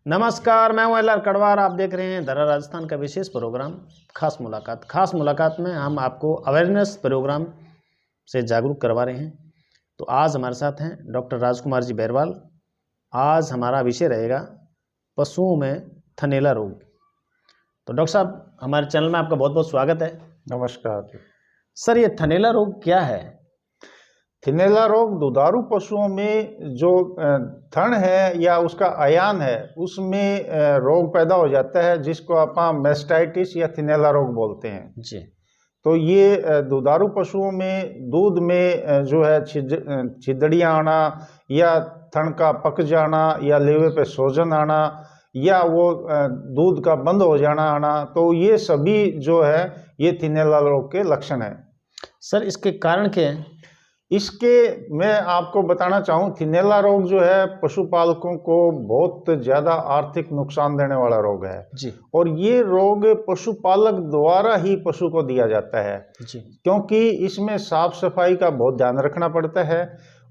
नमस्कार, मैं हूं एल.आर. कड़वार। आप देख रहे हैं धरा राजस्थान का विशेष प्रोग्राम खास मुलाकात में हम आपको अवेयरनेस प्रोग्राम से जागरूक करवा रहे हैं। तो आज हमारे साथ हैं डॉक्टर राजकुमार जी बैरवाल। आज हमारा विषय रहेगा पशुओं में थनैला रोग। तो डॉक्टर साहब, हमारे चैनल में आपका बहुत बहुत स्वागत है। नमस्कार। सर, ये थनैला रोग क्या है? थनैला रोग दुधारू पशुओं में जो थन है या उसका आयान है उसमें रोग पैदा हो जाता है, जिसको आप मैस्टाइटिस या थनैला रोग बोलते हैं जी। तो ये दुधारू पशुओं में दूध में जो है छिदड़ियाँ आना या थन का पक जाना या लेवे पे सोजन आना या वो दूध का बंद हो जाना आना, तो ये सभी जो है ये थनैला रोग के लक्षण हैं। सर, इसके कारण क्या है? इसके मैं आपको बताना चाहूँ, थनैला रोग जो है पशुपालकों को बहुत ज़्यादा आर्थिक नुकसान देने वाला रोग है जी। और ये रोग पशुपालक द्वारा ही पशु को दिया जाता है जी। क्योंकि इसमें साफ सफाई का बहुत ध्यान रखना पड़ता है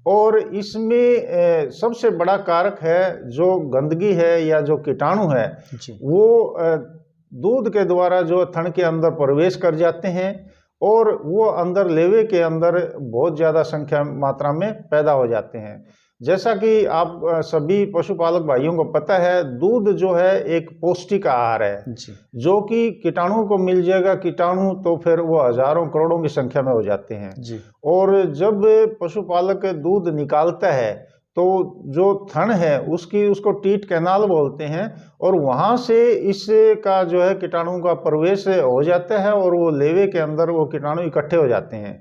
और इसमें सबसे बड़ा कारक है जो गंदगी है या जो कीटाणु है जी। वो दूध के द्वारा जो थन के अंदर प्रवेश कर जाते हैं और वो अंदर लेवे के अंदर बहुत ज़्यादा संख्या मात्रा में पैदा हो जाते हैं। जैसा कि आप सभी पशुपालक भाइयों को पता है, दूध जो है एक पौष्टिक आहार है जी। जो कि कीटाणु को मिल जाएगा कीटाणु तो फिर वो हजारों करोड़ों की संख्या में हो जाते हैं जी। और और जब पशुपालक दूध निकालता है तो जो थन है उसको टीट कैनाल बोलते हैं और वहाँ से इसका जो है कीटाणु का प्रवेश हो जाता है और वो लेवे के अंदर वो कीटाणु इकट्ठे हो जाते हैं।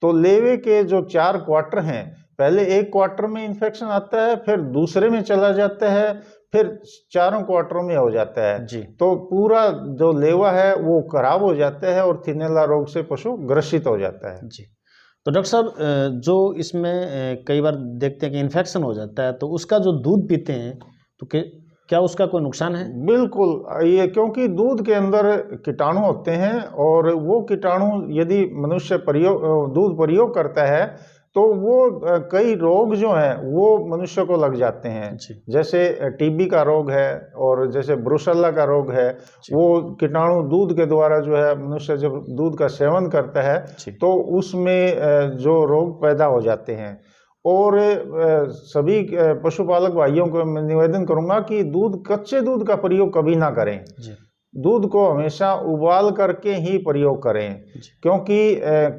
तो लेवे के जो 4 क्वार्टर हैं, पहले एक क्वार्टर में इन्फेक्शन आता है, फिर दूसरे में चला जाता है, फिर चारों क्वार्टरों में हो जाता है जी। तो पूरा जो लेवा है वो खराब हो जाता है और थनैला रोग से पशु ग्रसित हो जाता है। जी। तो डॉक्टर साहब, जो इसमें कई बार देखते हैं कि इन्फेक्शन हो जाता है, तो उसका जो दूध पीते हैं तो क्या उसका कोई नुकसान है? बिल्कुल, ये क्योंकि दूध के अंदर कीटाणु होते हैं और वो कीटाणु यदि मनुष्य दूध प्रयोग करता है तो वो कई रोग जो हैं वो मनुष्य को लग जाते हैं। जैसे टीबी का रोग है और जैसे ब्रुसेल्ला का रोग है, वो कीटाणु दूध के द्वारा जो है मनुष्य जब दूध का सेवन करता है तो उसमें जो रोग पैदा हो जाते हैं। और सभी पशुपालक भाइयों को मैं निवेदन करूंगा कि कच्चे दूध का प्रयोग कभी ना करें। दूध को हमेशा उबाल करके ही प्रयोग करें क्योंकि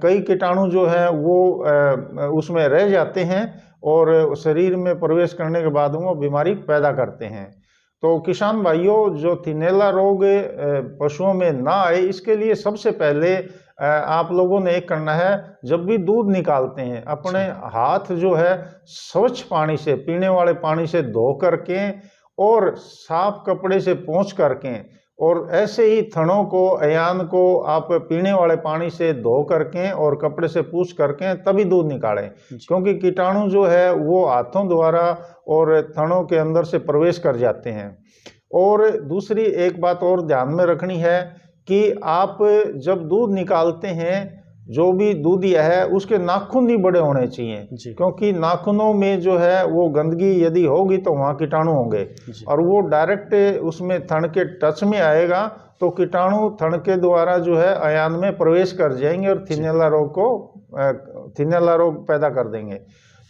कई कीटाणु जो है वो उसमें रह जाते हैं और शरीर में प्रवेश करने के बाद वो बीमारी पैदा करते हैं। तो किसान भाइयों, जो थनैला रोग पशुओं में ना आए इसके लिए सबसे पहले आप लोगों ने एक करना है, जब भी दूध निकालते हैं अपने हाथ जो है स्वच्छ पानी से, पीने वाले पानी से धो करके और साफ कपड़े से पोंछ करके और ऐसे ही थनों को, अयान को आप पीने वाले पानी से धो करके और कपड़े से पूछ करके तभी दूध निकालें क्योंकि कीटाणु जो है वो हाथों द्वारा और थनों के अंदर से प्रवेश कर जाते हैं। और दूसरी एक बात और ध्यान में रखनी है कि आप जब दूध निकालते हैं, जो भी दूधिया है उसके नाखून नहीं बड़े होने चाहिए क्योंकि नाखूनों में जो है वो गंदगी यदि होगी तो वहाँ कीटाणु होंगे और वो डायरेक्ट उसमें थन के टच में आएगा तो कीटाणु थन के द्वारा जो है अयान में प्रवेश कर जाएंगे और थनैला रोग पैदा कर देंगे।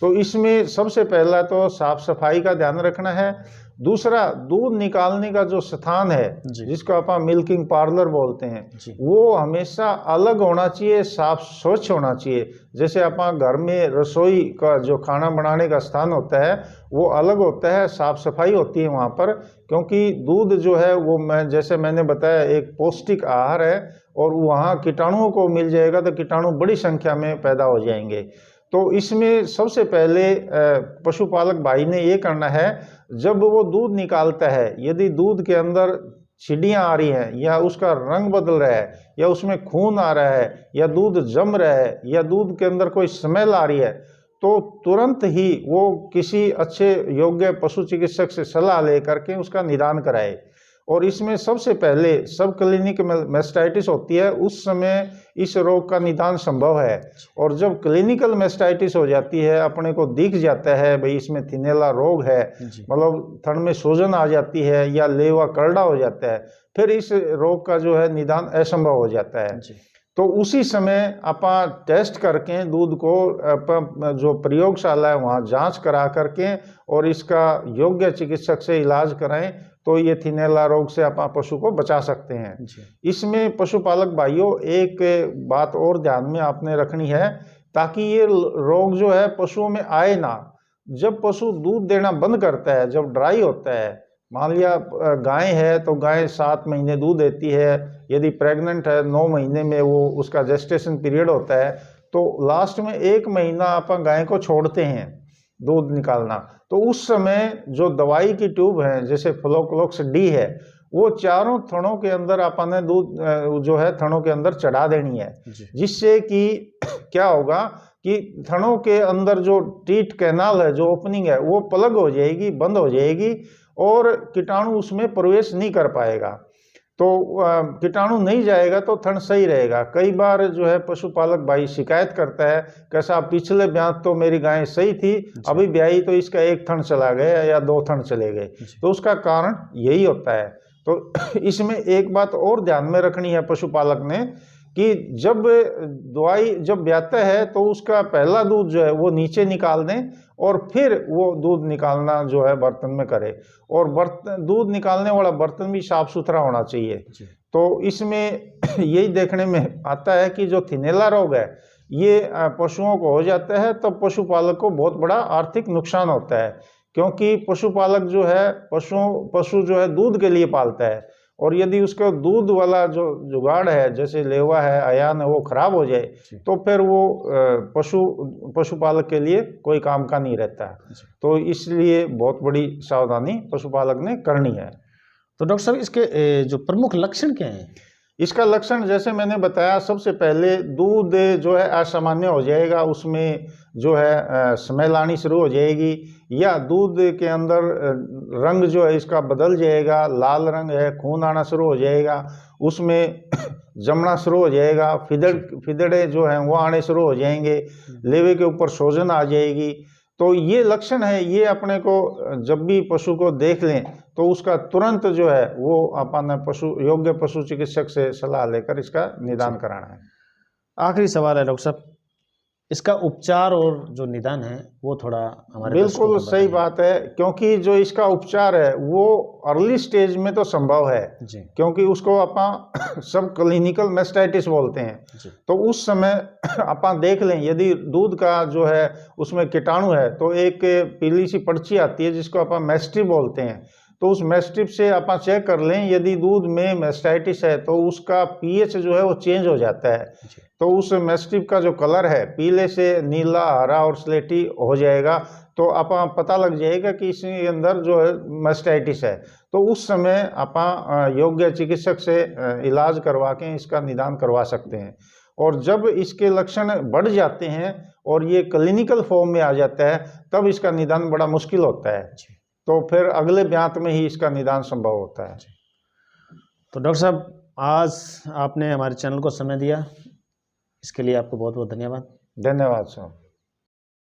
तो इसमें सबसे पहला तो साफ सफाई का ध्यान रखना है। दूसरा, दूध निकालने का जो स्थान है जिसको आप मिल्किंग पार्लर बोलते हैं, वो हमेशा अलग होना चाहिए, साफ स्वच्छ होना चाहिए। जैसे आप घर में रसोई का जो खाना बनाने का स्थान होता है वो अलग होता है, साफ सफाई होती है वहाँ पर, क्योंकि दूध जो है वो जैसे मैंने बताया एक पौष्टिक आहार है और वहाँ कीटाणुओं को मिल जाएगा तो कीटाणु बड़ी संख्या में पैदा हो जाएंगे। तो इसमें सबसे पहले पशुपालक भाई ने ये करना है, जब वो दूध निकालता है यदि दूध के अंदर छिड़ियाँ आ रही हैं या उसका रंग बदल रहा है या उसमें खून आ रहा है या दूध जम रहा है या दूध के अंदर कोई स्मेल आ रही है तो तुरंत ही वो किसी अच्छे योग्य पशु चिकित्सक से सलाह ले करके उसका निदान कराए। और इसमें सबसे पहले सब क्लिनिकल मैस्टाइटिस होती है, उस समय इस रोग का निदान संभव है। और जब क्लिनिकल मैस्टाइटिस हो जाती है, अपने को दिख जाता है भाई इसमें थिनेला रोग है, मतलब थन में सूजन आ जाती है या लेवा करड़ा हो जाता है, फिर इस रोग का जो है निदान असंभव हो जाता है। तो उसी समय अपा टेस्ट करके दूध को जो प्रयोगशाला है वहाँ जांच करा करके और इसका योग्य चिकित्सक से इलाज कराएं, तो ये थिनेला रोग से अपा पशु को बचा सकते हैं। इसमें पशुपालक भाइयों एक बात और ध्यान में आपने रखनी है, ताकि ये रोग जो है पशुओं में आए ना। जब पशु दूध देना बंद करता है, जब ड्राई होता है, मान लिया गाय है तो गाय 7 महीने दूध देती है, यदि प्रेग्नेंट है 9 महीने में वो उसका जेस्टेशन पीरियड होता है, तो लास्ट में 1 महीना अपन गाय को छोड़ते हैं दूध निकालना। तो उस समय जो दवाई की ट्यूब है जैसे फ्लोक्लोक्स डी है, वो चारों थनों के अंदर अपन ने दूध जो है थनों के अंदर चढ़ा देनी है, जिससे कि क्या होगा कि थनों के अंदर जो टीट कैनाल है, जो ओपनिंग है, वो प्लग हो जाएगी, बंद हो जाएगी और कीटाणु उसमें प्रवेश नहीं कर पाएगा। तो कीटाणु नहीं जाएगा तो थन सही रहेगा। कई बार जो है पशुपालक भाई शिकायत करता है कि साहब पिछले ब्यात तो मेरी गाय सही थी, अभी ब्याई तो इसका 1 थन चला गया या 2 थन चले गए। तो उसका कारण यही होता है। तो इसमें एक बात और ध्यान में रखनी है पशुपालक ने कि जब दवाई जब ब्याता है तो उसका पहला दूध जो है वो नीचे निकाल दें और फिर वो दूध निकालना जो है बर्तन में करे, और बर्तन दूध निकालने वाला बर्तन भी साफ सुथरा होना चाहिए। तो इसमें यही देखने में आता है कि जो थिनेला रोग है ये पशुओं को हो जाता है, तब पशुपालक को बहुत बड़ा आर्थिक नुकसान होता है, क्योंकि पशुपालक जो है पशु जो है दूध के लिए पालता है, और यदि उसका दूध वाला जो जुगाड़ है जैसे लेवा है, अयान है, वो खराब हो जाए तो फिर वो पशुपालक के लिए कोई काम का नहीं रहता। तो इसलिए बहुत बड़ी सावधानी पशुपालक ने करनी है। तो डॉक्टर साहब इसके जो प्रमुख लक्षण क्या हैं? इसका लक्षण जैसे मैंने बताया, सबसे पहले दूध जो है असामान्य हो जाएगा, उसमें जो है स्मेल आनी शुरू हो जाएगी, या दूध के अंदर रंग जो है इसका बदल जाएगा, लाल रंग है, खून आना शुरू हो जाएगा, उसमें जमना शुरू हो जाएगा, फिदड़े जो हैं वो आने शुरू हो जाएंगे, लेवे के ऊपर सूजन आ जाएगी। तो ये लक्षण है, ये अपने को जब भी पशु को देख लें तो उसका तुरंत जो है वो अपन योग्य पशु चिकित्सक से सलाह लेकर इसका निदान कराना है। आखिरी सवाल है डॉक्टर साहब, इसका उपचार और जो निदान है वो थोड़ा हमारे बिल्कुल सही बात है, क्योंकि जो इसका उपचार है वो अर्ली स्टेज में तो संभव है, क्योंकि उसको अपन सब क्लिनिकल मैस्टाइटिस बोलते हैं। तो उस समय अपन देख लें, यदि दूध का जो है उसमें कीटाणु है तो एक पीली सी पर्ची आती है जिसको अपन मैस्टिप बोलते हैं, तो उस मैस्टिप से अपन चेक कर लें, यदि दूध में मैस्टाइटिस है तो उसका पीएच जो है वो चेंज हो जाता है। तो उस मैस्टिप का जो कलर है पीले से नीला, हरा और स्लेटी हो जाएगा, तो अपन पता लग जाएगा कि इसके अंदर जो है मैस्टाइटिस है। तो उस समय अपन योग्य चिकित्सक से इलाज करवा के इसका निदान करवा सकते हैं। और जब इसके लक्षण बढ़ जाते हैं और ये क्लिनिकल फॉर्म में आ जाता है, तब इसका निदान बड़ा मुश्किल होता है, तो फिर अगले ब्यात में ही इसका निदान संभव होता है। तो डॉक्टर साहब, आज आपने हमारे चैनल को समय दिया, इसके लिए आपको बहुत बहुत धन्यवाद। धन्यवाद साहब।